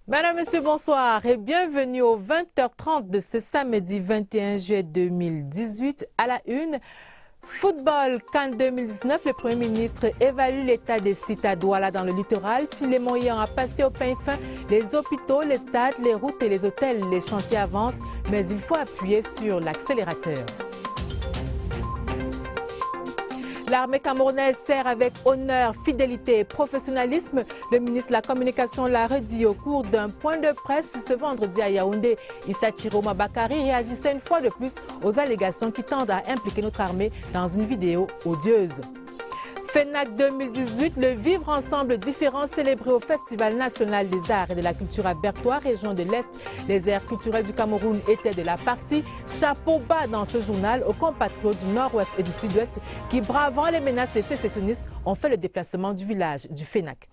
Madame, Monsieur, bonsoir et bienvenue au 20h30 de ce samedi 21 juillet 2018 à la une. Football CAN 2019, le Premier ministre évalue l'état des sites à Douala dans le littoral. Philémon ayant a passé au pain fin les hôpitaux, les stades, les routes et les hôtels. Les chantiers avancent, mais il faut appuyer sur l'accélérateur. L'armée camerounaise sert avec honneur, fidélité et professionnalisme. Le ministre de la Communication l'a redit au cours d'un point de presse ce vendredi à Yaoundé. Issa Chiroma Bakari réagissait une fois de plus aux allégations qui tendent à impliquer notre armée dans une vidéo odieuse. FENAC 2018, le vivre ensemble différent célébré au Festival national des arts et de la culture à Bertois, région de l'Est. Les aires culturelles du Cameroun étaient de la partie. Chapeau bas dans ce journal aux compatriotes du Nord-Ouest et du Sud-Ouest qui, bravant les menaces des sécessionnistes, ont fait le déplacement du village du FENAC.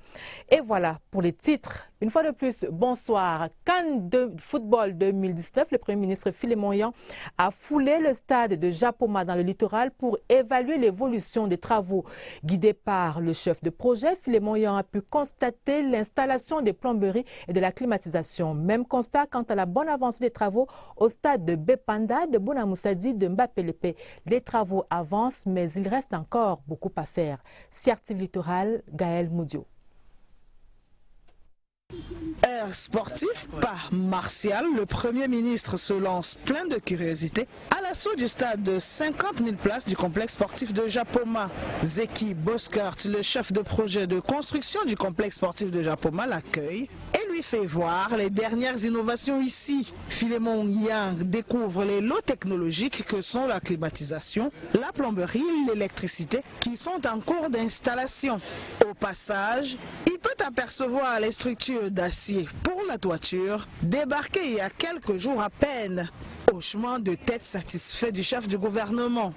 Et voilà pour les titres. Une fois de plus, bonsoir. CAN de football 2019, le Premier ministre Philémon Yan a foulé le stade de Japoma dans le littoral pour évaluer l'évolution des travaux. Guidé par le chef de projet, Philémon Yan a pu constater l'installation des plomberies et de la climatisation. Même constat quant à la bonne avancée des travaux au stade de Bepanda, de Bonamoussadi, de Mbapelepe. Les travaux avancent, mais il reste encore beaucoup à faire. CRTV Littoral, Gaël Moudio. Air sportif, pas martial, le Premier ministre se lance plein de curiosité à l'assaut du stade de 50 000 places du complexe sportif de Japoma. Zeki Boskert, le chef de projet de construction du complexe sportif de Japoma, l'accueille et lui fait voir les dernières innovations ici. Philémon Yang découvre les lots technologiques que sont la climatisation, la plomberie et l'électricité qui sont en cours d'installation. Au passage, il peut apercevoir les structures d'acier pour la toiture débarquées il y a quelques jours à peine. Hochement de tête satisfait du chef du gouvernement.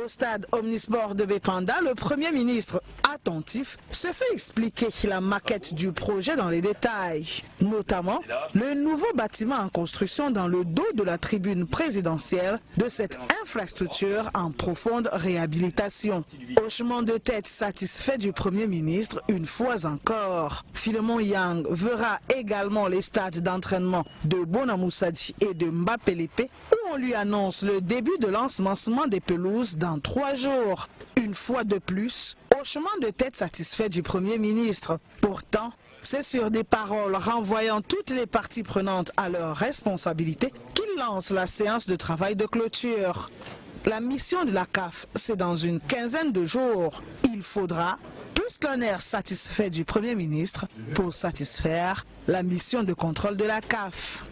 Au stade Omnisport de Bepanda, le Premier ministre, attentif, se fait expliquer la maquette du projet dans les détails. Notamment, le nouveau bâtiment en construction dans le dos de la tribune présidentielle de cette infrastructure en profonde réhabilitation. Hochement de tête satisfait du Premier ministre une fois encore. Philémon Yang verra également les stades d'entraînement de Bonamoussadi et de Mbapelepe où on lui annonce le début de l'ensemencement des pelouses dans 3 jours. Une fois de plus, hochement de tête satisfait du Premier ministre. Pourtant, c'est sur des paroles renvoyant toutes les parties prenantes à leurs responsabilités qu'il lance la séance de travail de clôture. La mission de la CAF, c'est dans une quinzaine de jours. Il faudra plus qu'un air satisfait du Premier ministre pour satisfaire la mission de contrôle de la CAF.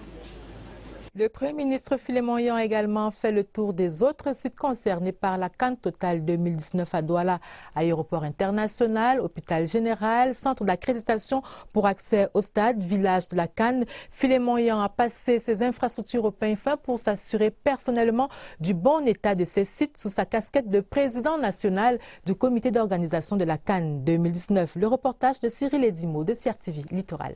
Le Premier ministre Philémon Yan a également fait le tour des autres sites concernés par la CAN Total 2019 à Douala, aéroport international, hôpital général, centre d'accréditation pour accès au stade, village de la CAN. Philémon Yan a passé ses infrastructures au pain fin pour s'assurer personnellement du bon état de ces sites sous sa casquette de président national du comité d'organisation de la CAN 2019. Le reportage de Cyril Edimo de CRTV Littoral.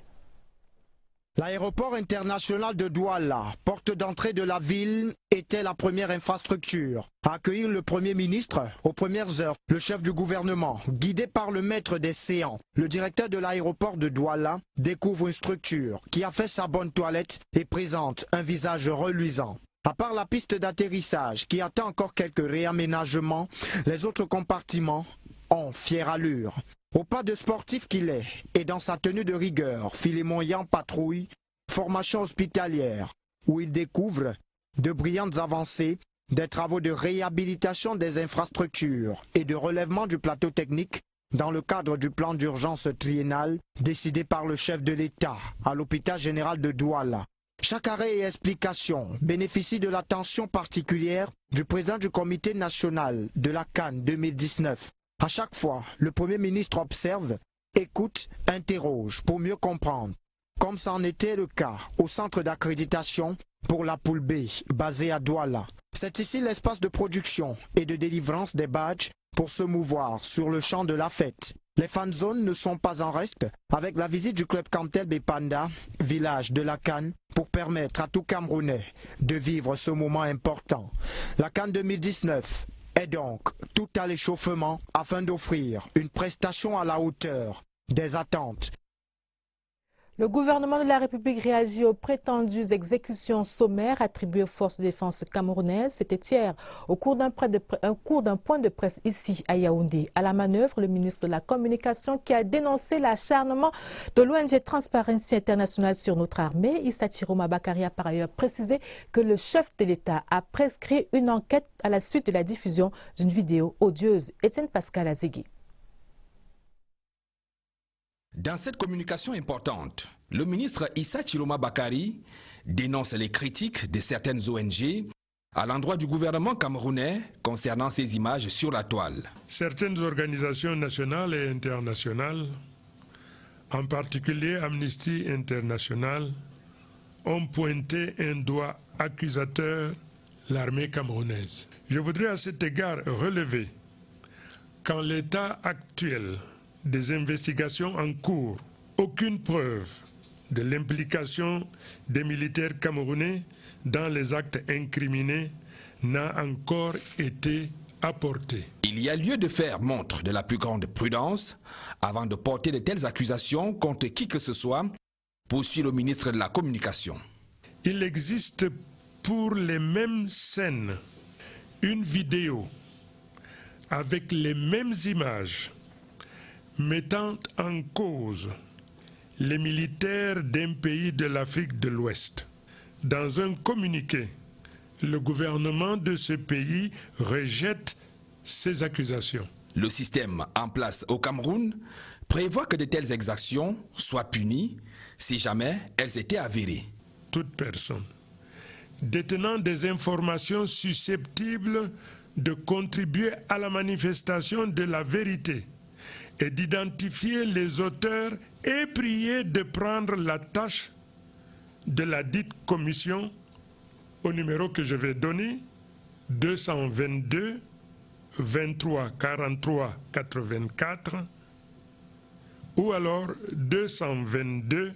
L'aéroport international de Douala, porte d'entrée de la ville, était la première infrastructure à accueillir le Premier ministre aux premières heures. Le chef du gouvernement, guidé par le maître des séants, le directeur de l'aéroport de Douala, découvre une structure qui a fait sa bonne toilette et présente un visage reluisant. À part la piste d'atterrissage qui attend encore quelques réaménagements, les autres compartiments ont fière allure. Au pas de sportif qu'il est et dans sa tenue de rigueur, Philémon Yan patrouille, formation hospitalière, où il découvre de brillantes avancées, des travaux de réhabilitation des infrastructures et de relèvement du plateau technique dans le cadre du plan d'urgence triennal décidé par le chef de l'État à l'hôpital général de Douala. Chaque arrêt et explication bénéficie de l'attention particulière du président du comité national de la CAN 2019. À chaque fois, le Premier ministre observe, écoute, interroge pour mieux comprendre, comme ça en était le cas au centre d'accréditation pour la poule B, basé à Douala. C'est ici l'espace de production et de délivrance des badges pour se mouvoir sur le champ de la fête. Les fan zones ne sont pas en reste avec la visite du club Cantel Bepanda, village de la CAN, pour permettre à tout Camerounais de vivre ce moment important. La CAN 2019 est donc tout à l'échauffement afin d'offrir une prestation à la hauteur des attentes. Le gouvernement de la République réagit aux prétendues exécutions sommaires attribuées aux forces de défense camerounaises. C'était hier au cours d'un point de presse ici à Yaoundé. À la manœuvre, le ministre de la Communication qui a dénoncé l'acharnement de l'ONG Transparency International sur notre armée. Issa Chiroma Bakari a par ailleurs précisé que le chef de l'État a prescrit une enquête à la suite de la diffusion d'une vidéo odieuse. Étienne Pascal Azegui. Dans cette communication importante, le ministre Issa Chiroma Bakari dénonce les critiques de certaines ONG à l'endroit du gouvernement camerounais concernant ces images sur la toile. Certaines organisations nationales et internationales, en particulier Amnesty International, ont pointé un doigt accusateur l'armée camerounaise. Je voudrais à cet égard relever qu'en l'état actuel des investigations en cours, aucune preuve de l'implication des militaires camerounais dans les actes incriminés n'a encore été apportée. Il y a lieu de faire montre de la plus grande prudence avant de porter de telles accusations contre qui que ce soit, poursuit le ministre de la Communication. Il existe pour les mêmes scènes une vidéo avec les mêmes images mettant en cause les militaires d'un pays de l'Afrique de l'Ouest. Dans un communiqué, le gouvernement de ce pays rejette ces accusations. Le système en place au Cameroun prévoit que de telles exactions soient punies si jamais elles étaient avérées. Toute personne détenant des informations susceptibles de contribuer à la manifestation de la vérité et d'identifier les auteurs est prié de prendre la tâche de la dite commission au numéro que je vais donner, 222 23 43 84 ou alors 222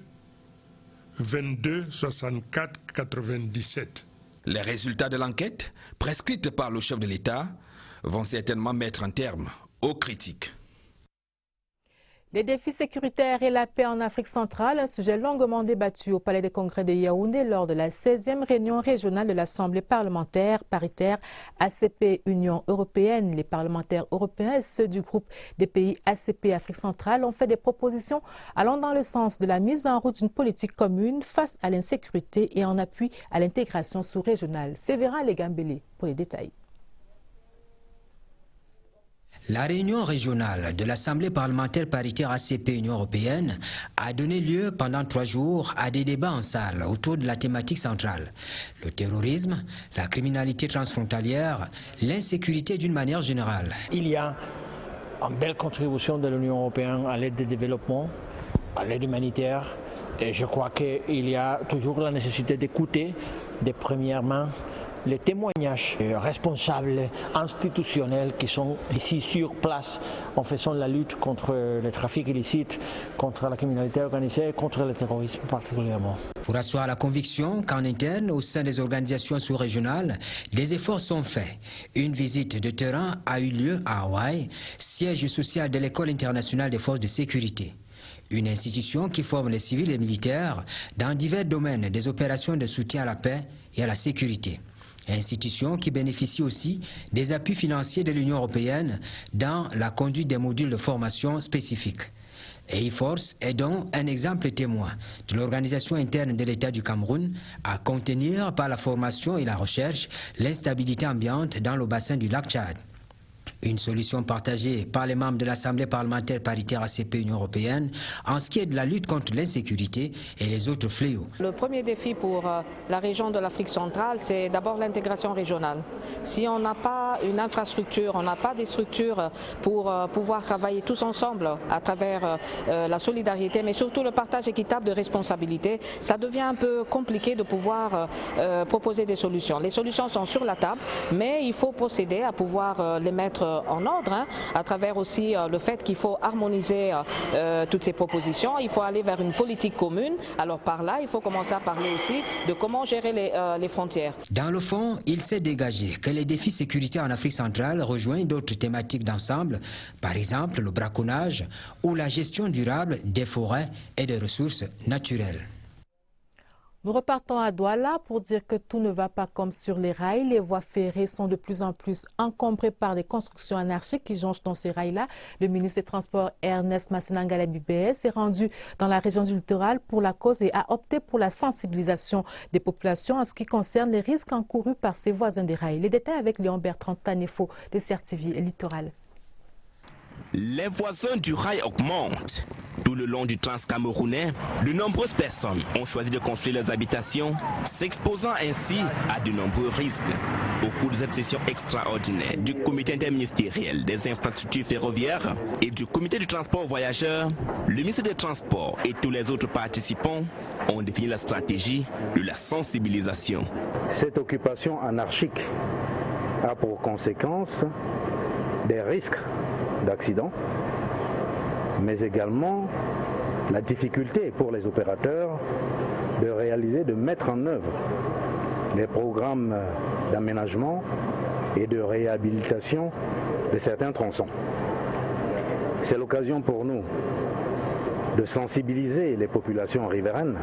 22 64 97. Les résultats de l'enquête, prescrite par le chef de l'État, vont certainement mettre un terme aux critiques. Les défis sécuritaires et la paix en Afrique centrale, un sujet longuement débattu au Palais des Congrès de Yaoundé lors de la 16e réunion régionale de l'Assemblée parlementaire paritaire ACP Union européenne. Les parlementaires européens et ceux du groupe des pays ACP Afrique centrale ont fait des propositions allant dans le sens de la mise en route d'une politique commune face à l'insécurité et en appui à l'intégration sous-régionale. Séverin Legambélé pour les détails. La réunion régionale de l'Assemblée parlementaire paritaire ACP Union européenne a donné lieu pendant 3 jours à des débats en salle autour de la thématique centrale. Le terrorisme, la criminalité transfrontalière, l'insécurité d'une manière générale. Il y a une belle contribution de l'Union européenne à l'aide de développement, à l'aide humanitaire. Et je crois qu'il y a toujours la nécessité d'écouter de première main les témoignages responsables institutionnels qui sont ici sur place en faisant la lutte contre le trafic illicite, contre la criminalité organisée et contre le terrorisme particulièrement. Pour asseoir la conviction qu'en interne, au sein des organisations sous-régionales, des efforts sont faits. Une visite de terrain a eu lieu à Hawaï, siège social de l'École internationale des forces de sécurité. Une institution qui forme les civils et militaires dans divers domaines des opérations de soutien à la paix et à la sécurité. Institution qui bénéficie aussi des appuis financiers de l'Union européenne dans la conduite des modules de formation spécifiques. EIFORCE est donc un exemple témoin de l'organisation interne de l'État du Cameroun à contenir par la formation et la recherche l'instabilité ambiante dans le bassin du lac Tchad. Une solution partagée par les membres de l'Assemblée parlementaire paritaire ACP Union européenne en ce qui est de la lutte contre l'insécurité et les autres fléaux. Le premier défi pour la région de l'Afrique centrale, c'est d'abord l'intégration régionale. Si on n'a pas une infrastructure, on n'a pas des structures pour pouvoir travailler tous ensemble à travers la solidarité, mais surtout le partage équitable de responsabilités, ça devient un peu compliqué de pouvoir proposer des solutions. Les solutions sont sur la table, mais il faut procéder à pouvoir les mettre être en ordre, à travers aussi le fait qu'il faut harmoniser toutes ces propositions. Il faut aller vers une politique commune. Alors par là, il faut commencer à parler aussi de comment gérer les frontières. Dans le fond, il s'est dégagé que les défis sécuritaires en Afrique centrale rejoignent d'autres thématiques d'ensemble, par exemple le braconnage ou la gestion durable des forêts et des ressources naturelles. Nous repartons à Douala pour dire que tout ne va pas comme sur les rails. Les voies ferrées sont de plus en plus encombrées par des constructions anarchiques qui jonchent dans ces rails-là. Le ministre des Transports, Ernest Massenangala BBS, s'est rendu dans la région du littoral pour la cause et a opté pour la sensibilisation des populations en ce qui concerne les risques encourus par ses voisins des rails. Les détails avec Léon Bertrand Tanefo de CRTV Littoral. Les voisins du rail augmentent. Tout le long du transcamerounais, de nombreuses personnes ont choisi de construire leurs habitations, s'exposant ainsi à de nombreux risques. Au cours de cette session extraordinaire du comité interministériel des infrastructures ferroviaires et du comité du transport voyageurs, le ministre des Transports et tous les autres participants ont défini la stratégie de la sensibilisation. Cette occupation anarchique a pour conséquence des risques d'accidents, mais également la difficulté pour les opérateurs de mettre en œuvre les programmes d'aménagement et de réhabilitation de certains tronçons. C'est l'occasion pour nous de sensibiliser les populations riveraines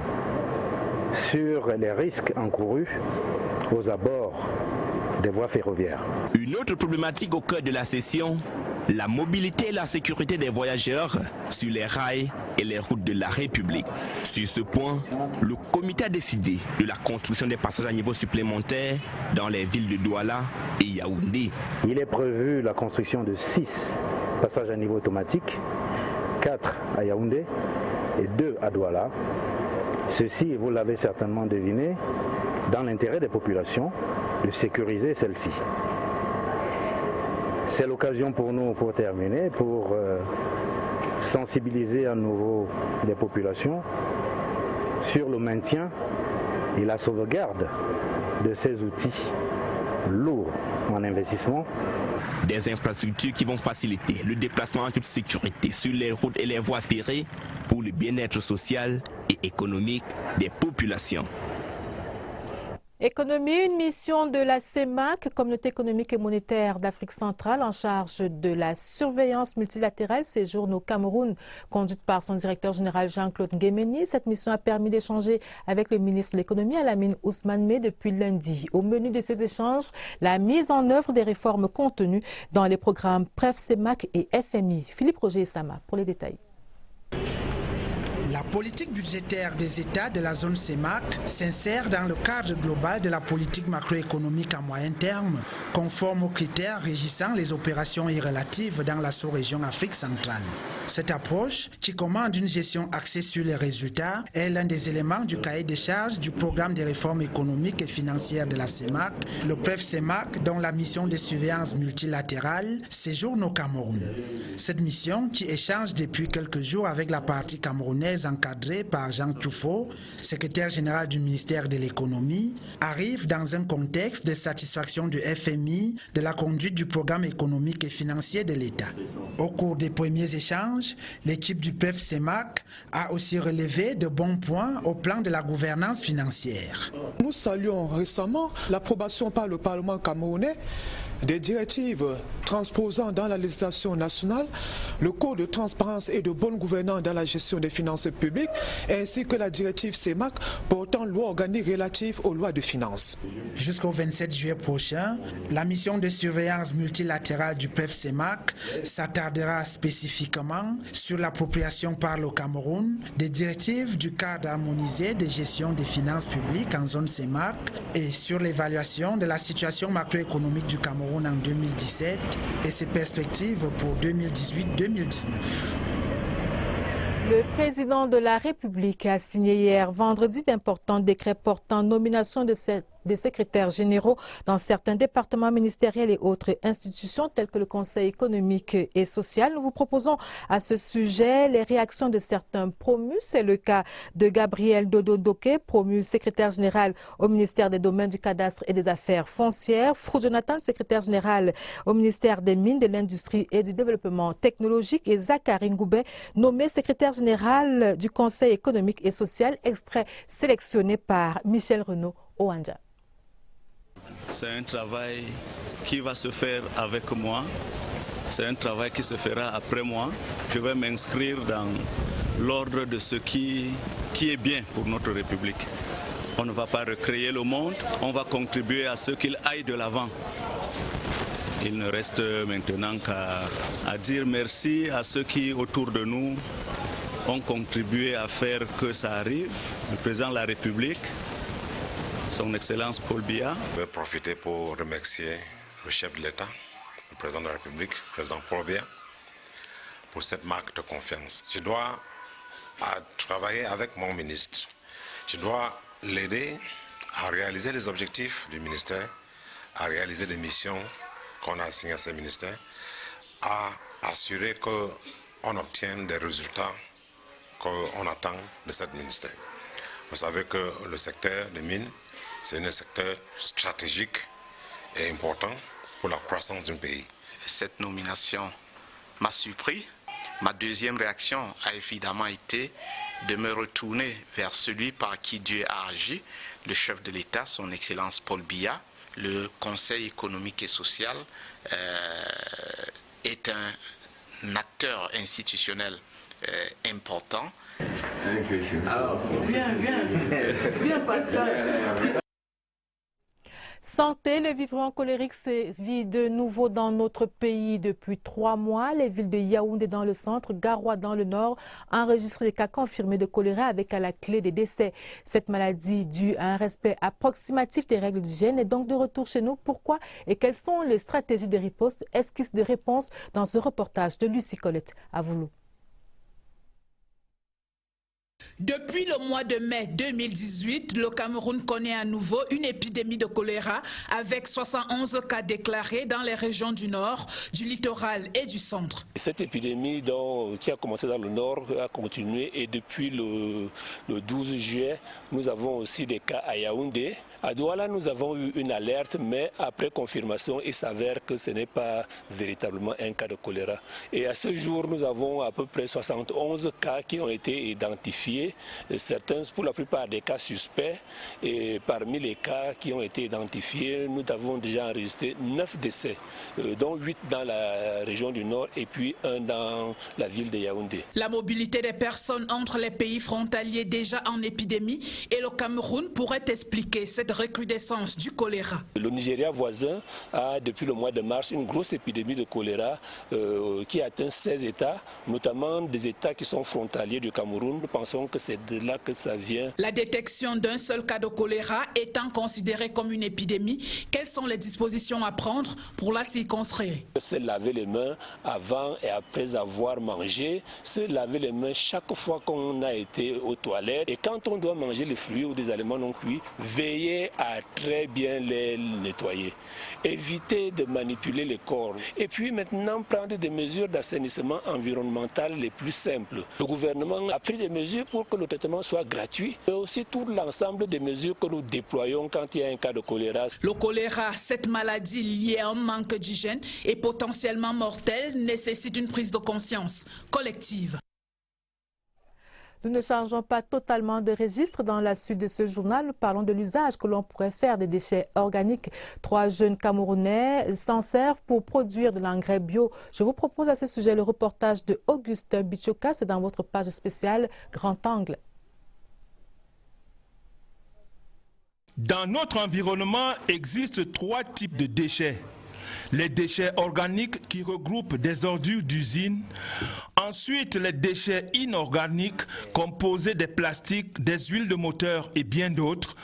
sur les risques encourus aux abords des voies ferroviaires. Une autre problématique au cœur de la session, la mobilité et la sécurité des voyageurs sur les rails et les routes de la République. Sur ce point, le comité a décidé de la construction des passages à niveau supplémentaires dans les villes de Douala et Yaoundé. Il est prévu la construction de 6 passages à niveau automatique, 4 à Yaoundé et 2 à Douala. Ceci, vous l'avez certainement deviné, dans l'intérêt des populations, de sécuriser celles-ci. C'est l'occasion pour nous, pour terminer, pour sensibiliser à nouveau les populations sur le maintien et la sauvegarde de ces outils lourds en investissement. Des infrastructures qui vont faciliter le déplacement en toute sécurité sur les routes et les voies ferrées pour le bien-être social et économique des populations. Économie, une mission de la CEMAC, Communauté économique et monétaire d'Afrique centrale, en charge de la surveillance multilatérale, séjourne au Cameroun, conduite par son directeur général Jean-Claude Nguéméni. Cette mission a permis d'échanger avec le ministre de l'économie, Alamine Ousmane Meh, depuis lundi. Au menu de ces échanges, la mise en œuvre des réformes contenues dans les programmes PREF, CEMAC et FMI. Philippe Roger et Sama pour les détails. La politique budgétaire des États de la zone CEMAC s'insère dans le cadre global de la politique macroéconomique à moyen terme, conforme aux critères régissant les opérations irrelatives dans la sous-région Afrique centrale. Cette approche, qui commande une gestion axée sur les résultats, est l'un des éléments du cahier de charges du programme de réformes économiques et financières de la CEMAC, le PREF-CEMAC, dont la mission de surveillance multilatérale séjourne au Cameroun. Cette mission, qui échange depuis quelques jours avec la partie camerounaise encadrée par Jean Tchoufo, secrétaire général du ministère de l'économie, arrive dans un contexte de satisfaction du FMI de la conduite du programme économique et financier de l'État. Au cours des premiers échanges, l'équipe du PREF-CEMAC a aussi relevé de bons points au plan de la gouvernance financière. Nous saluons récemment l'approbation par le Parlement camerounais des directives transposant dans la législation nationale le code de transparence et de bonne gouvernance dans la gestion des finances publiques, ainsi que la directive CEMAC portant loi organique relative aux lois de finances. Jusqu'au 27 juillet prochain, la mission de surveillance multilatérale du PREF-CEMAC s'attardera spécifiquement sur l'appropriation par le Cameroun des directives du cadre harmonisé de gestion des finances publiques en zone CEMAC et sur l'évaluation de la situation macroéconomique du Cameroun en 2017 et ses perspectives pour 2018-2019. Le président de la République a signé hier vendredi d'importants décrets portant nomination de des secrétaires généraux dans certains départements ministériels et autres institutions telles que le Conseil économique et social. Nous vous proposons à ce sujet les réactions de certains promus. C'est le cas de Gabriel Dodo-Doké, promu secrétaire général au ministère des Domaines, du Cadastre et des Affaires foncières. Frou Jonathan, secrétaire général au ministère des Mines, de l'Industrie et du Développement technologique. Et Zachary Ngoubé, nommé secrétaire général du Conseil économique et social, extrait sélectionné par Michel Renaud Oanda. C'est un travail qui va se faire avec moi. C'est un travail qui se fera après moi. Je vais m'inscrire dans l'ordre de ce qui est bien pour notre République. On ne va pas recréer le monde, on va contribuer à ce qu'il aille de l'avant. Il ne reste maintenant qu'à dire merci à ceux qui, autour de nous, ont contribué à faire que ça arrive. Le président de la République, son Excellence Paul Biya. Je vais profiter pour remercier le chef de l'État, le président de la République, le président Paul Biya, pour cette marque de confiance. Je dois travailler avec mon ministre. Je dois l'aider à réaliser les objectifs du ministère, à réaliser les missions qu'on a assignées à ce ministère, à assurer qu'on obtienne des résultats qu'on attend de ce ministère. Vous savez que le secteur des mines, c'est un secteur stratégique et important pour la croissance d'un pays. Cette nomination m'a surpris. Ma deuxième réaction a évidemment été de me retourner vers celui par qui Dieu a agi, le chef de l'État, son Excellence Paul Biya. Le Conseil économique et social est un acteur institutionnel important. Alors, viens Pascal. Santé, le vivre colérique sévit de nouveau dans notre pays depuis 3 mois. Les villes de Yaoundé dans le centre, Garoua dans le nord enregistrent des cas confirmés de choléra avec à la clé des décès. Cette maladie due à un respect approximatif des règles d'hygiène est donc de retour chez nous. Pourquoi et quelles sont les stratégies de riposte, esquisses de réponse dans ce reportage de Lucie Colette à Voulou. Depuis le mois de mai 2018, le Cameroun connaît à nouveau une épidémie de choléra avec 71 cas déclarés dans les régions du nord, du littoral et du centre. Cette épidémie qui a commencé dans le nord a continué et depuis le 12 juillet, nous avons aussi des cas à Yaoundé. À Douala, nous avons eu une alerte, mais après confirmation, il s'avère que ce n'est pas véritablement un cas de choléra. Et à ce jour, nous avons à peu près 71 cas qui ont été identifiés, certains pour la plupart des cas suspects. Et parmi les cas qui ont été identifiés, nous avons déjà enregistré 9 décès, dont 8 dans la région du nord et puis 1 dans la ville de Yaoundé. La mobilité des personnes entre les pays frontaliers déjà en épidémie et le Cameroun pourrait expliquer cette recrudescence du choléra. Le Nigeria voisin a depuis le mois de mars une grosse épidémie de choléra qui atteint 16 États, notamment des États qui sont frontaliers du Cameroun. Nous pensons que c'est de là que ça vient. La détection d'un seul cas de choléra étant considérée comme une épidémie, quelles sont les dispositions à prendre pour la circonscrire? Se laver les mains avant et après avoir mangé, se laver les mains chaque fois qu'on a été aux toilettes et quand on doit manger les fruits ou des aliments non cuits, veiller à très bien les nettoyer. Éviter de manipuler les corps. Et puis maintenant, prendre des mesures d'assainissement environnemental les plus simples. Le gouvernement a pris des mesures pour que le traitement soit gratuit, mais aussi tout l'ensemble des mesures que nous déployons quand il y a un cas de choléra. Le choléra, cette maladie liée à un manque d'hygiène et potentiellement mortelle, nécessite une prise de conscience collective. Nous ne changeons pas totalement de registre. Dans la suite de ce journal, nous parlons de l'usage que l'on pourrait faire des déchets organiques. 3 jeunes Camerounais s'en servent pour produire de l'engrais bio. Je vous propose à ce sujet le reportage de Augustin Bichoka. C'est dans votre page spéciale Grand Angle. Dans notre environnement existent 3 types de déchets. Les déchets organiques qui regroupent des ordures d'usine. Ensuite, les déchets inorganiques composés des plastiques, des huiles de moteur et bien d'autres.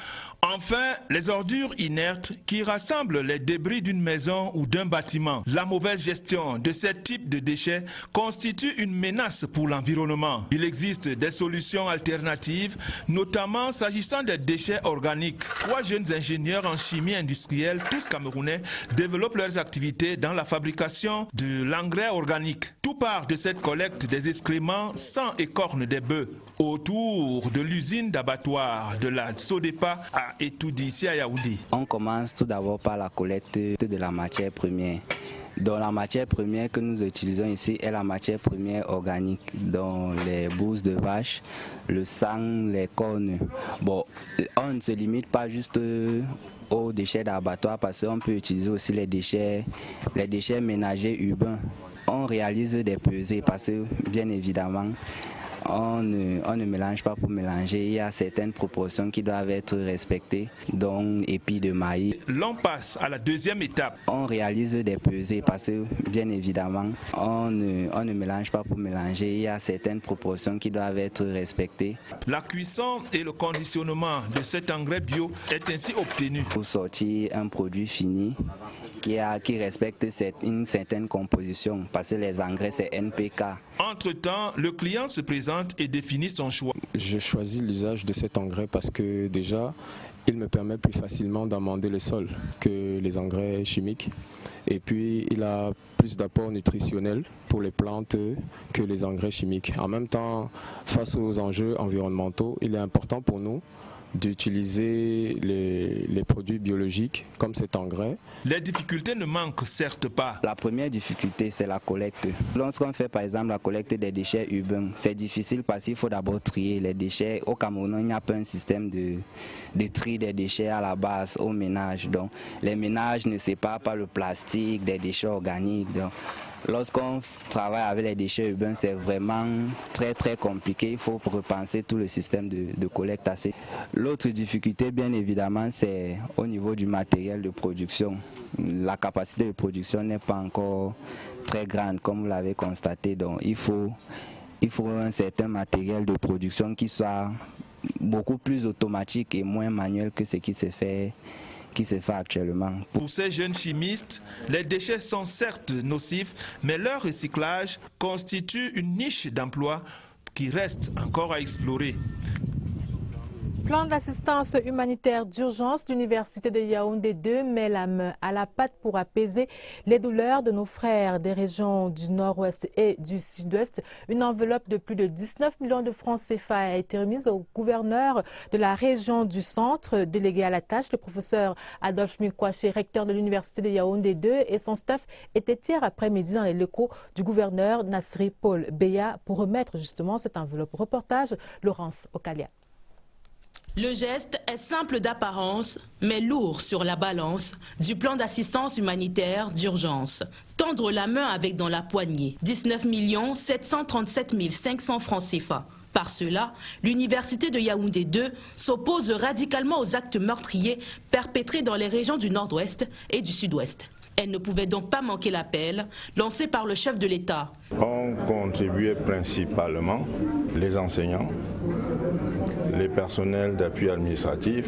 Enfin, les ordures inertes qui rassemblent les débris d'une maison ou d'un bâtiment. La mauvaise gestion de ce type de déchets constitue une menace pour l'environnement. Il existe des solutions alternatives, notamment s'agissant des déchets organiques. 3 jeunes ingénieurs en chimie industrielle, tous camerounais, développent leurs activités dans la fabrication de l'engrais organique. Tout part de cette collecte des excréments sang et cornes des bœufs autour de l'usine d'abattoir de la Sodepa à Etoudi, ici à Yaoundé. On commence tout d'abord par la collecte de la matière première. Donc la matière première que nous utilisons ici est la matière première organique, dont les bousses de vache, le sang, les cornes. Bon, on ne se limite pas juste aux déchets d'abattoir parce qu'on peut utiliser aussi les déchets ménagers urbains. On réalise des pesées parce que bien évidemment, on ne mélange pas pour mélanger, il y a certaines proportions qui doivent être respectées, dont épis de maïs. L'on passe à la deuxième étape. On réalise des pesées parce que bien évidemment, on ne mélange pas pour mélanger, il y a certaines proportions qui doivent être respectées. La cuisson et le conditionnement de cet engrais bio est ainsi obtenu. Pour sortir un produit fini, qui respecte une certaine composition, parce que les engrais c'est NPK. Entre-temps, le client se présente et définit son choix. Je choisis l'usage de cet engrais parce que déjà, il me permet plus facilement d'amender le sol que les engrais chimiques. Et puis, il a plus d'apport nutritionnel pour les plantes que les engrais chimiques. En même temps, face aux enjeux environnementaux, il est important pour nous d'utiliser les produits biologiques comme cet engrais. Les difficultés ne manquent certes pas. La première difficulté, c'est la collecte. Lorsqu'on fait par exemple la collecte des déchets urbains, c'est difficile parce qu'il faut d'abord trier les déchets. Au Cameroun, il n'y a pas un système de tri des déchets à la base au ménage. Donc, les ménages ne séparent pas le plastique des déchets organiques. Donc, lorsqu'on travaille avec les déchets urbains, c'est vraiment très compliqué. Il faut repenser tout le système de collecte. L'autre difficulté, bien évidemment, c'est au niveau du matériel de production. La capacité de production n'est pas encore très grande, comme vous l'avez constaté. Donc, il faut un certain matériel de production qui soit beaucoup plus automatique et moins manuel que ce qui se fait actuellement. Pour ces jeunes chimistes, les déchets sont certes nocifs, mais leur recyclage constitue une niche d'emploi qui reste encore à explorer. Plan d'assistance humanitaire d'urgence, l'Université de Yaoundé 2 met la main à la pâte pour apaiser les douleurs de nos frères des régions du nord-ouest et du sud-ouest. Une enveloppe de plus de 19 millions de francs CFA a été remise au gouverneur de la région du centre, délégué à la tâche, le professeur Adolphe Mikwaché, recteur de l'Université de Yaoundé 2, et son staff étaient hier après-midi dans les locaux du gouverneur Nasri Paul Beya pour remettre justement cette enveloppe. Reportage Laurence Okalia. Le geste est simple d'apparence, mais lourd sur la balance du plan d'assistance humanitaire d'urgence. Tendre la main avec dans la poignée 19 737 500 francs CFA. Par cela, l'Université de Yaoundé 2 s'oppose radicalement aux actes meurtriers perpétrés dans les régions du nord-ouest et du sud-ouest. Elle ne pouvait donc pas manquer l'appel lancé par le chef de l'État. On contribuait principalement les enseignants, les personnels d'appui administratif,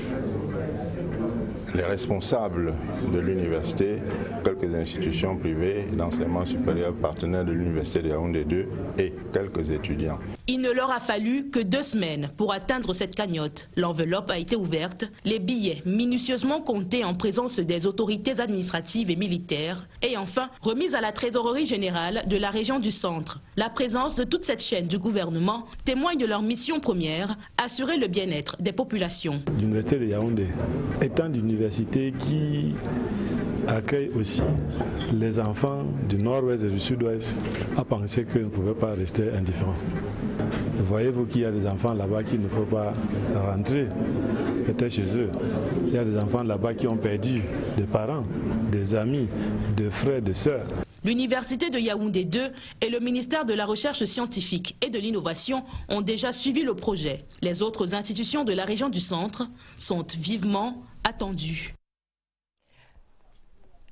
les responsables de l'université, quelques institutions privées d'enseignement supérieur partenaires de l'Université de Yaoundé 2 et quelques étudiants. Il ne leur a fallu que 2 semaines pour atteindre cette cagnotte. L'enveloppe a été ouverte, les billets minutieusement comptés en présence des autorités administratives et militaires et enfin remise à la trésorerie générale de la région du centre. La présence de toute cette chaîne du gouvernement témoigne de leur mission première, assurer le bien-être des populations. L'Université de Yaoundé étant une université qui accueille aussi les enfants du nord-ouest et du sud-ouest, a pensé qu'ils ne pouvaient pas rester indifférents. Voyez-vous qu'il y a des enfants là-bas qui ne peuvent pas rentrer, peut-être chez eux. Il y a des enfants là-bas qui ont perdu des parents, des amis, des frères, des sœurs. L'Université de Yaoundé 2 et le ministère de la Recherche scientifique et de l'Innovation ont déjà suivi le projet. Les autres institutions de la région du centre sont vivement attendues.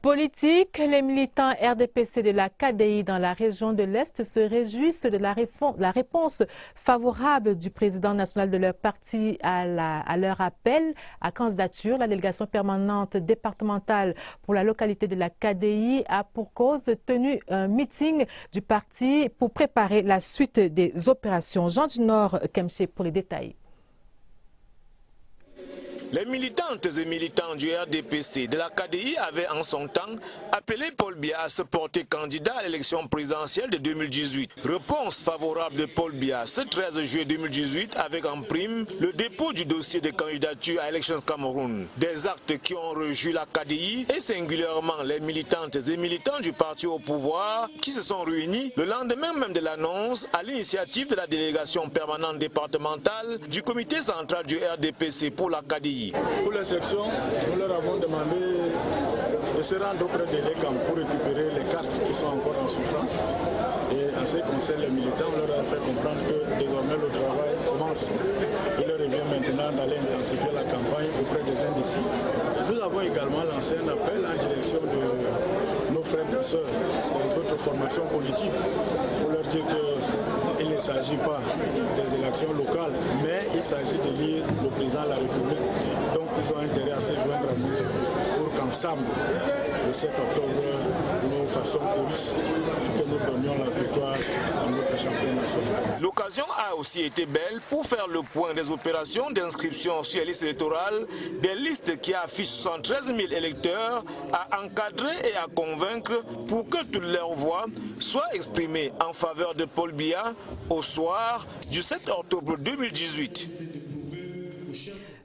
Politique, les militants RDPC de la KDI dans la région de l'Est se réjouissent de la réponse favorable du président national de leur parti à leur appel à candidature. La délégation permanente départementale pour la localité de la KDI a pour cause tenu un meeting du parti pour préparer la suite des opérations. Jean du Nord Kemché pour les détails. Les militantes et militants du RDPC de la KDI avaient en son temps appelé Paul Biya à se porter candidat à l'élection présidentielle de 2018. Réponse favorable de Paul Biya ce 13 juillet 2018 avec en prime le dépôt du dossier de candidature à Elections Cameroun. Des actes qui ont réjoui la KDI et singulièrement les militantes et militants du parti au pouvoir qui se sont réunis le lendemain même de l'annonce à l'initiative de la délégation permanente départementale du comité central du RDPC pour la KDI. Pour les sections, nous leur avons demandé de se rendre auprès de l'ECAM pour récupérer les cartes qui sont encore en souffrance. Et en ce qui concerne les militants, on leur a fait comprendre que désormais le travail commence. Il leur revient maintenant d'aller intensifier la campagne auprès des indécis. Nous avons également lancé un appel en direction de nos frères et sœurs des autres formations politiques pour leur dire qu'il ne s'agit pas des élections locales, mais il s'agit d'élire le président de la République. Donc ils ont intérêt à se joindre à nous pour qu'ensemble, le 7 octobre, nous fassions chorus et que nous donnions la victoire à notre champion national. L'occasion a aussi été belle pour faire le point des opérations d'inscription sur les listes électorales, des listes qui affichent 73 000 électeurs à encadrer et à convaincre pour que toutes leurs voix soient exprimées en faveur de Paul Biya au soir du 7 octobre 2018.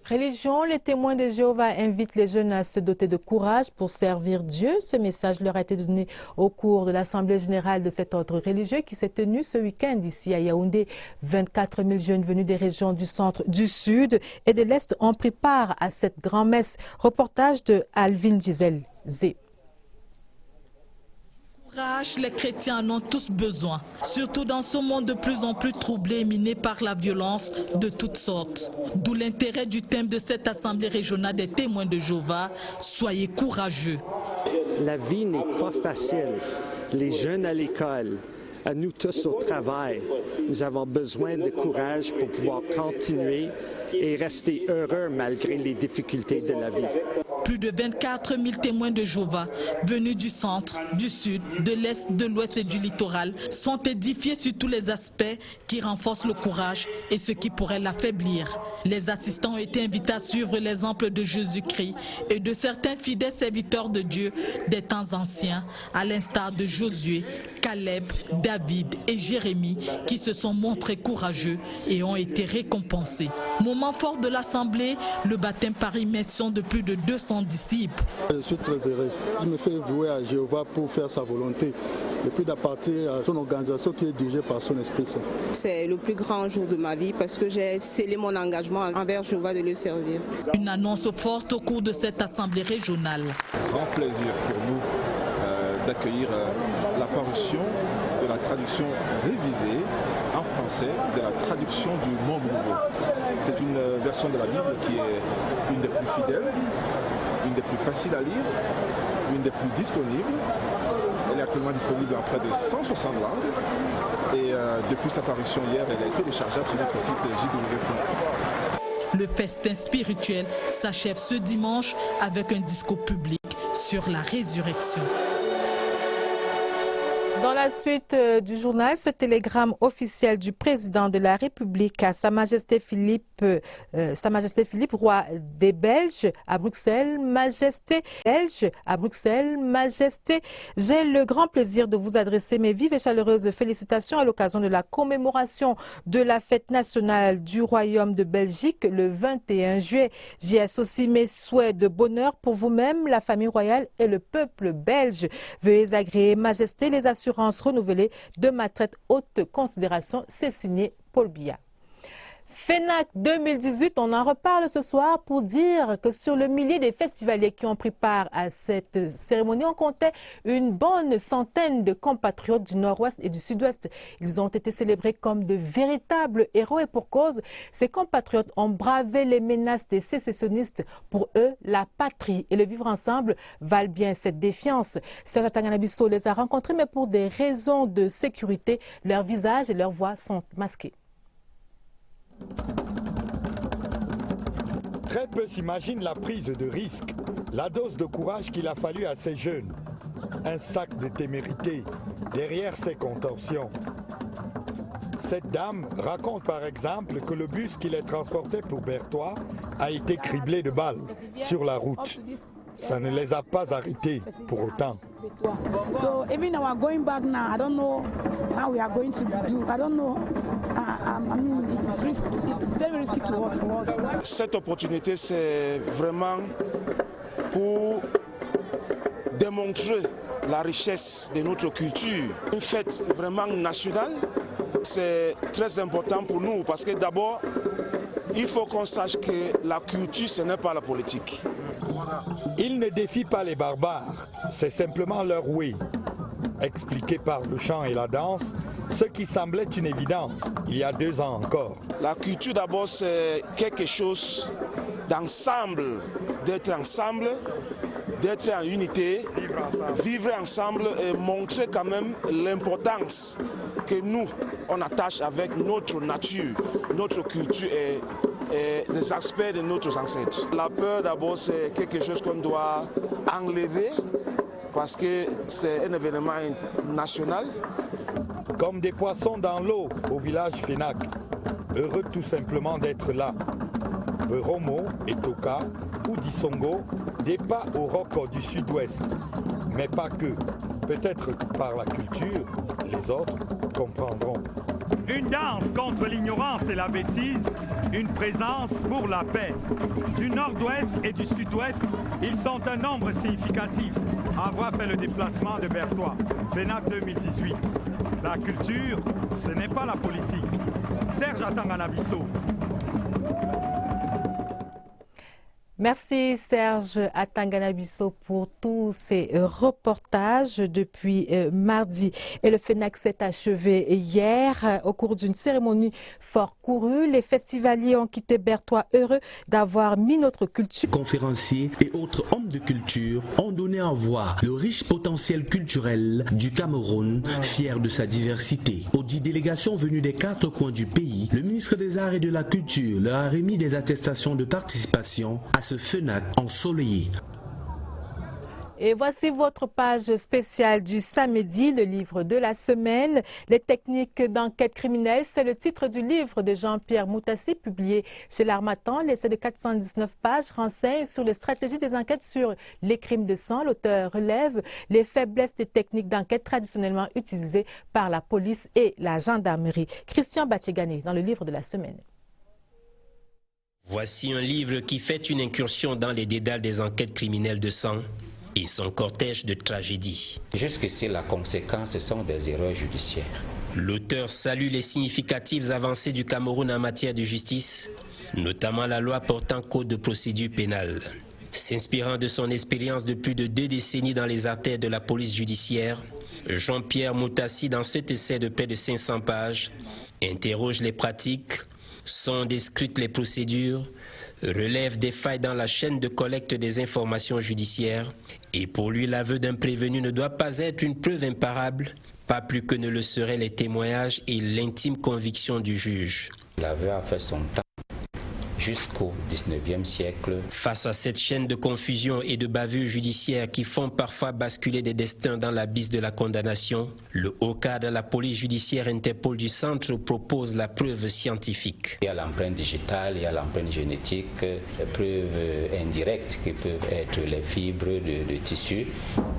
Religion, les témoins de Jéhovah invitent les jeunes à se doter de courage pour servir Dieu. Ce message leur a été donné au cours de l'Assemblée générale de cet ordre religieux qui s'est tenue ce week-end ici à Yaoundé. 24 000 jeunes venus des régions du centre, du sud et de l'est ont pris part à cette grand-messe. Reportage de Alvin Gisèle Zé. Les chrétiens en ont tous besoin, surtout dans ce monde de plus en plus troublé et miné par la violence de toutes sortes. D'où l'intérêt du thème de cette assemblée régionale des témoins de Jéhovah, soyez courageux. La vie n'est pas facile. Les jeunes à l'école, à nous tous au travail, nous avons besoin de courage pour pouvoir continuer et rester heureux malgré les difficultés de la vie. Plus de 24 000 témoins de Jéhovah venus du centre, du sud, de l'est, de l'ouest et du littoral sont édifiés sur tous les aspects qui renforcent le courage et ce qui pourrait l'affaiblir. Les assistants ont été invités à suivre l'exemple de Jésus-Christ et de certains fidèles serviteurs de Dieu des temps anciens, à l'instar de Josué, Caleb, David et Jérémie qui se sont montrés courageux et ont été récompensés. Moment fort de l'Assemblée, le baptême par immersion de plus de 200 disciples. Je suis très heureux. Je me fais vouer à Jéhovah pour faire sa volonté et puis d'appartenir à son organisation qui est dirigée par son Esprit Saint. C'est le plus grand jour de ma vie parce que j'ai scellé mon engagement envers Jéhovah de le servir. Une annonce forte au cours de cette assemblée régionale. Grand plaisir pour nous d'accueillir la parution de la traduction révisée en français de la traduction du Monde Nouveau. C'est une version de la Bible qui est une des plus fidèles, une des plus faciles à lire, une des plus disponibles. Elle est actuellement disponible en près de 160 langues et depuis sa parution hier, elle a été téléchargeable sur notre site jw.com. Le festin spirituel s'achève ce dimanche avec un discours public sur la résurrection. Dans la suite du journal, ce télégramme officiel du président de la République à Sa Majesté Philippe, roi des Belges à Bruxelles, Majesté belge à Bruxelles, Majesté, j'ai le grand plaisir de vous adresser mes vives et chaleureuses félicitations à l'occasion de la commémoration de la fête nationale du Royaume de Belgique le 21 juillet. J'y associe mes souhaits de bonheur pour vous-même, la famille royale et le peuple belge. Veuillez agréer, Majesté, les assurances renouvelées de ma très haute considération. C'est signé Paul Biya. FENAC 2018, on en reparle ce soir pour dire que sur le millier des festivaliers qui ont pris part à cette cérémonie, on comptait une bonne centaine de compatriotes du Nord-Ouest et du Sud-Ouest. Ils ont été célébrés comme de véritables héros et pour cause, ces compatriotes ont bravé les menaces des sécessionnistes. Pour eux, la patrie et le vivre ensemble valent bien cette défiance. Serge Atangana Bisso les a rencontrés, mais pour des raisons de sécurité, leurs visages et leurs voix sont masqués. Très peu s'imaginent la prise de risque, la dose de courage qu'il a fallu à ces jeunes. Un sac de témérité derrière ces contorsions. Cette dame raconte par exemple que le bus qui les transportait pour Bertois a été criblé de balles sur la route. Ça ne les a pas arrêtés pour autant. So even now we're going back now, I don't know how we are going to do. I don't know. I mean, it is risky. It is very risky to us. Cette opportunité, c'est vraiment pour démontrer la richesse de notre culture. Une fête vraiment nationale, c'est très important pour nous parce que d'abord, il faut qu'on sache que la culture, ce n'est pas la politique. Ils ne défient pas les barbares, c'est simplement leur oui. Expliqué par le chant et la danse, ce qui semblait une évidence il y a 2 ans encore. La culture d'abord c'est quelque chose d'ensemble, d'être ensemble, d'être en unité, vivre ensemble et montrer quand même l'importance que nous, on attache avec notre nature, notre culture et les aspects de nos ancêtres. La peur d'abord c'est quelque chose qu'on doit enlever parce que c'est un événement national. Comme des poissons dans l'eau au village FENAC, heureux tout simplement d'être là. Romo et Toka ou Disongo, des pas au rock du Sud-Ouest. Mais pas que. Peut-être que par la culture, les autres comprendront. Une danse contre l'ignorance et la bêtise, une présence pour la paix. Du Nord-Ouest et du Sud-Ouest, ils sont un nombre significatif à avoir fait le déplacement de Bertois, FENAC 2018. La culture, ce n'est pas la politique. Serge Atangana Bisso. Merci Serge Atangana Bisso pour tous ces reportages depuis mardi. Et le FENAC s'est achevé hier au cours d'une cérémonie fort courue. Les festivaliers ont quitté Bertois heureux d'avoir mis notre culture. Conférenciers et autres hommes de culture ont donné à voir le riche potentiel culturel du Cameroun, fier de sa diversité. Aux 10 délégations venues des 4 coins du pays, le ministre des Arts et de la Culture leur a remis des attestations de participation à ce FENAC ensoleillé. Et voici votre page spéciale du samedi, le livre de la semaine. Les techniques d'enquête criminelle, c'est le titre du livre de Jean-Pierre Moutassi, publié chez l'Harmattan. L'essai de 419 pages renseigne sur les stratégies des enquêtes sur les crimes de sang. L'auteur relève les faiblesses des techniques d'enquête traditionnellement utilisées par la police et la gendarmerie. Christian Batchegane dans le livre de la semaine. Voici un livre qui fait une incursion dans les dédales des enquêtes criminelles de sang et son cortège de tragédies. Jusqu'ici, la conséquence, ce sont des erreurs judiciaires. L'auteur salue les significatives avancées du Cameroun en matière de justice, notamment la loi portant code de procédure pénale. S'inspirant de son expérience de plus de 2 décennies dans les artères de la police judiciaire, Jean-Pierre Moutassi, dans cet essai de près de 500 pages, interroge les pratiques, sont descrites les procédures, relève des failles dans la chaîne de collecte des informations judiciaires et pour lui l'aveu d'un prévenu ne doit pas être une preuve imparable, pas plus que ne le seraient les témoignages et l'intime conviction du juge. L'aveu a fait son temps jusqu'au 19e siècle. Face à cette chaîne de confusion et de bavures judiciaires qui font parfois basculer des destins dans l'abysse de la condamnation, le haut cadre de la police judiciaire Interpol du centre propose la preuve scientifique. Il y a l'empreinte digitale, il y a l'empreinte génétique, les preuves indirectes qui peuvent être les fibres de tissu,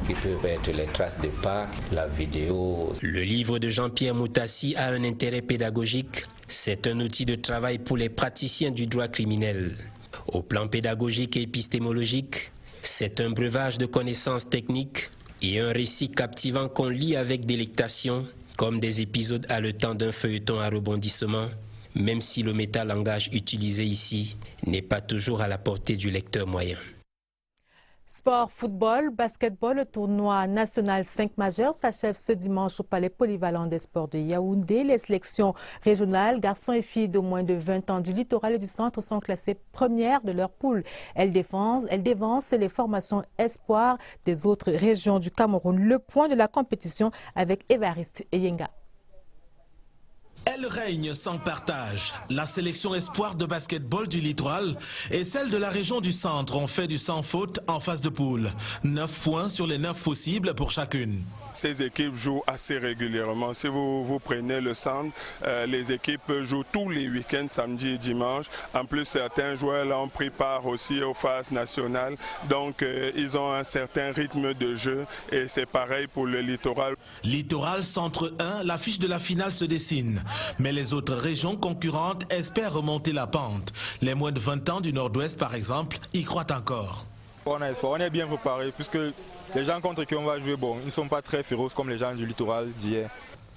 qui peuvent être les traces de pas, la vidéo. Le livre de Jean-Pierre Moutassi a un intérêt pédagogique. C'est un outil de travail pour les praticiens du droit criminel. Au plan pédagogique et épistémologique, c'est un breuvage de connaissances techniques et un récit captivant qu'on lit avec délectation, comme des épisodes haletants d'un feuilleton à rebondissement, même si le métalangage utilisé ici n'est pas toujours à la portée du lecteur moyen. Sport, football, basketball, le tournoi national 5 majeurs s'achève ce dimanche au Palais Polyvalent des Sports de Yaoundé. Les sélections régionales, garçons et filles d'au moins de 20 ans du littoral et du centre sont classées premières de leur poule. Elles dévancent les formations espoirs des autres régions du Cameroun. Le point de la compétition avec Évariste Eyenga. Elle règne sans partage. La sélection espoir de basketball du littoral et celle de la région du centre ont fait du sans faute en phase de poule. 9 points sur les 9 possibles pour chacune. Ces équipes jouent assez régulièrement. Si vous prenez le centre, les équipes jouent tous les week-ends, samedi et dimanche. En plus, certains joueurs là ont pris part aussi aux phases nationales. Donc, ils ont un certain rythme de jeu et c'est pareil pour le littoral. Littoral Centre 1, l'affiche de la finale se dessine. Mais les autres régions concurrentes espèrent remonter la pente. Les moins de 20 ans du Nord-Ouest, par exemple, y croient encore. On a espoir, on est bien préparé puisque les gens contre qui on va jouer, bon, ils ne sont pas très féroces comme les gens du littoral d'hier.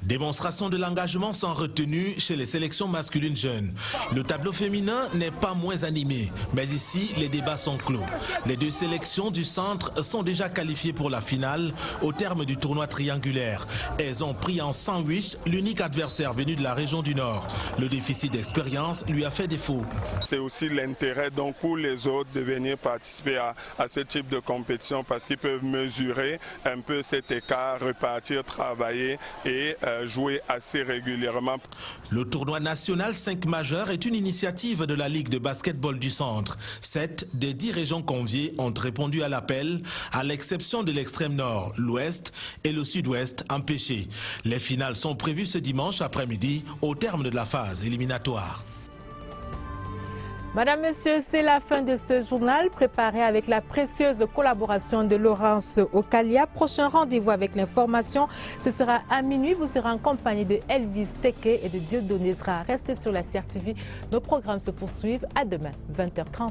Démonstration de l'engagement sans retenue chez les sélections masculines jeunes. Le tableau féminin n'est pas moins animé, mais ici, les débats sont clos. Les deux sélections du centre sont déjà qualifiées pour la finale au terme du tournoi triangulaire. Elles ont pris en sandwich l'unique adversaire venu de la région du Nord. Le déficit d'expérience lui a fait défaut. C'est aussi l'intérêt donc pour les autres de venir participer à ce type de compétition parce qu'ils peuvent mesurer un peu cet écart, repartir, travailler et jouer assez régulièrement. Le tournoi national 5 majeurs est une initiative de la Ligue de basketball du centre. 7 des 10 régions conviées ont répondu à l'appel, à l'exception de l'extrême nord, l'ouest et le sud-ouest empêchés. Les finales sont prévues ce dimanche après-midi au terme de la phase éliminatoire. Madame, Monsieur, c'est la fin de ce journal préparé avec la précieuse collaboration de Laurence Okalia. Prochain rendez-vous avec l'information, ce sera à minuit. Vous serez en compagnie de Elvis Teke et de Dieudonné Zra. Restez sur la CRTV. Nos programmes se poursuivent. À demain, 20h30.